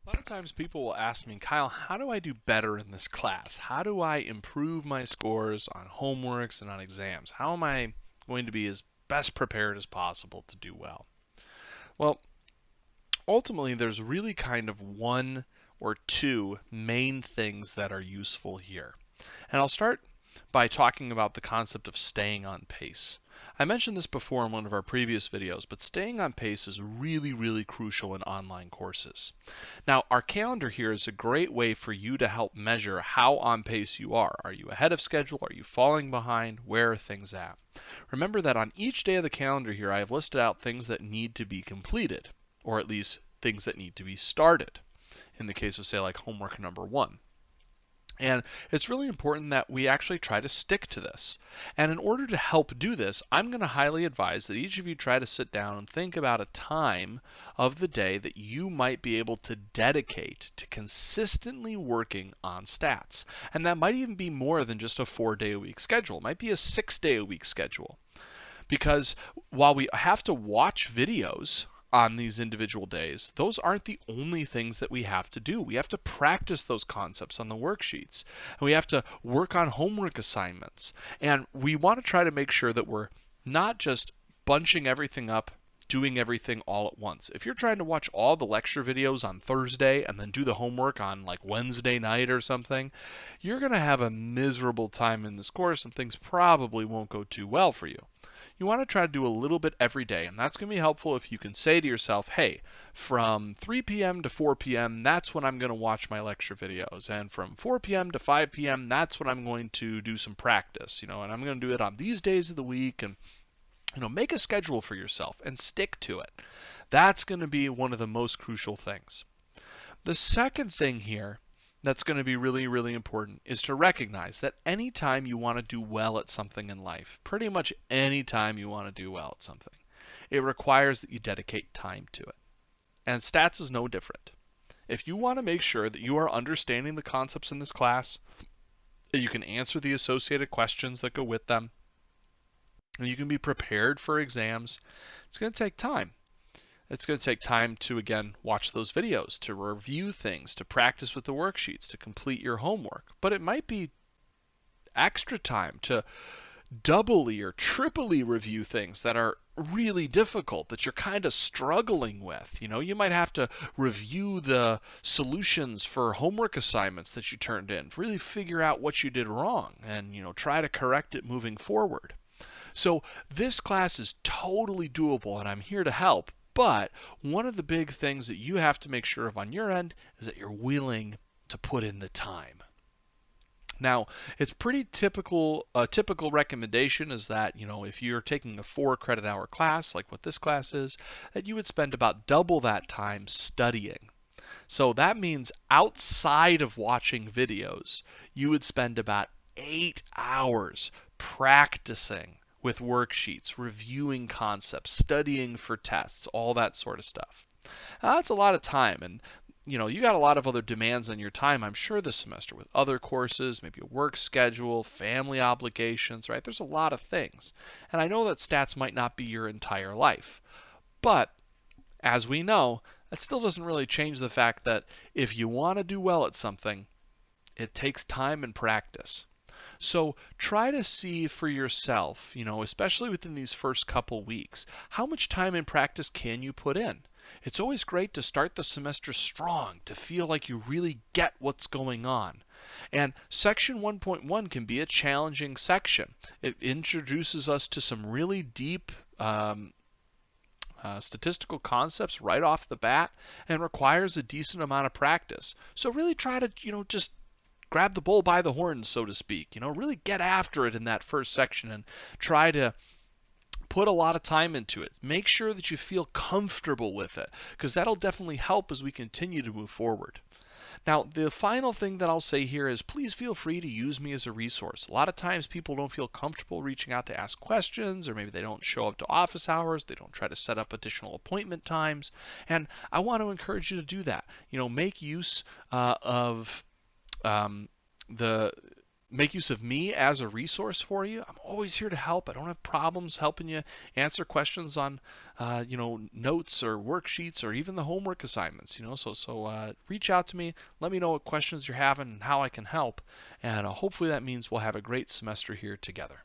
A lot of times people will ask me, Kyle, how do I do better in this class? How do I improve my scores on homeworks and on exams? How am I going to be as best prepared as possible to do well? Well, ultimately, there's really kind of one or two main things that are useful here. And I'll start by talking about the concept of staying on pace. I mentioned this before in one of our previous videos, but staying on pace is really, really crucial in online courses. Now, our calendar here is a great way for you to help measure how on pace you are. Are you ahead of schedule? Are you falling behind? Where are things at? Remember that on each day of the calendar here, I have listed out things that need to be completed, or at least things that need to be started, in the case of, say, like homework number 1. And it's really important that we actually try to stick to this. And in order to help do this, I'm going to highly advise that each of you try to sit down and think about a time of the day that you might be able to dedicate to consistently working on stats. And that might even be more than just a 4-day-a-week schedule. It might be a 6-day-a-week schedule. Because while we have to watch videos on these individual days, those aren't the only things that we have to do. We have to practice those concepts on the worksheets, and we have to work on homework assignments. And we want to try to make sure that we're not just bunching everything up, doing everything all at once. If you're trying to watch all the lecture videos on Thursday and then do the homework on like Wednesday night or something, you're going to have a miserable time in this course and things probably won't go too well for you. You want to try to do a little bit every day, and that's going to be helpful if you can say to yourself, hey, from 3 p.m. to 4 p.m., that's when I'm going to watch my lecture videos, and from 4 p.m. to 5 p.m., that's when I'm going to do some practice, and I'm going to do it on these days of the week, and make a schedule for yourself and stick to it. That's going to be one of the most crucial things. The second thing here that's going to be really, really important is to recognize that anytime you want to do well at something in life, pretty much any time you want to do well at something, it requires that you dedicate time to it. And stats is no different. If you want to make sure that you are understanding the concepts in this class, that you can answer the associated questions that go with them, and you can be prepared for exams, it's going to take time. It's going to take time to, again, watch those videos, to review things, to practice with the worksheets, to complete your homework. But it might be extra time to doubly or triply review things that are really difficult, that you're kind of struggling with. You might have to review the solutions for homework assignments that you turned in, really figure out what you did wrong, and try to correct it moving forward. So this class is totally doable, and I'm here to help. But one of the big things that you have to make sure of on your end is that you're willing to put in the time. Now, it's pretty typical. A typical recommendation is that, if you're taking a 4 credit hour class, like what this class is, that you would spend about double that time studying. So that means outside of watching videos, you would spend about 8 hours practicing with worksheets, reviewing concepts, studying for tests, all that sort of stuff. Now, that's a lot of time, and you got a lot of other demands on your time, I'm sure, this semester with other courses, maybe a work schedule, family obligations, right? There's a lot of things. And I know that stats might not be your entire life. But as we know, that still doesn't really change the fact that if you want to do well at something, it takes time and practice. So try to see for yourself, especially within these first couple weeks, how much time and practice can you put in? It's always great to start the semester strong, to feel like you really get what's going on. And section 1.1 can be a challenging section. It introduces us to some really deep statistical concepts right off the bat and requires a decent amount of practice. So really try to, just grab the bull by the horns, so to speak. Really get after it in that first section and try to put a lot of time into it. Make sure that you feel comfortable with it, because that'll definitely help as we continue to move forward. Now, the final thing that I'll say here is please feel free to use me as a resource. A lot of times people don't feel comfortable reaching out to ask questions, or maybe they don't show up to office hours, they don't try to set up additional appointment times, and I want to encourage you to do that. Make use of the make use of me as a resource for you. I'm always here to help. I don't have problems helping you answer questions on, notes or worksheets or even the homework assignments. So reach out to me. Let me know what questions you're having and how I can help. And hopefully that means we'll have a great semester here together.